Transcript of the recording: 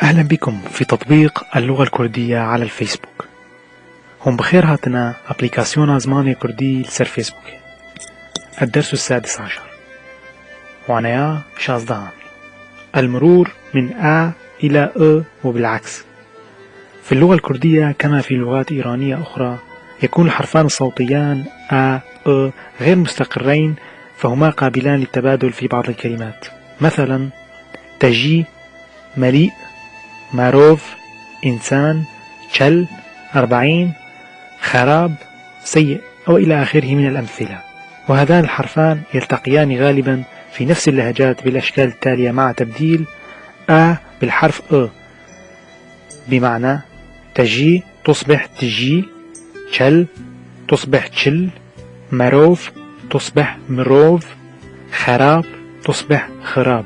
أهلا بكم في تطبيق اللغة الكردية على الفيسبوك. هم بخير هاتنا أبليكاسيون زماني كردي لسر فيسبوك. الدرس 16 وعنايا 16 المرور من أ إلى أ وبالعكس. في اللغة الكردية كما في لغات إيرانية أخرى يكون الحرفان الصوتيان أ أ غير مستقرين، فهما قابلان للتبادل في بعض الكلمات، مثلا تجي، مليء، معروف، إنسان، شل، 40، خراب، سيء، أو إلى آخره من الأمثلة. وهذان الحرفان يلتقيان غالبا في نفس اللهجات بالأشكال التالية مع تبديل أ بالحرف أ، بمعنى تجي تصبح تجي، شل تصبح تشل، معروف تصبح مروف، خراب تصبح خراب.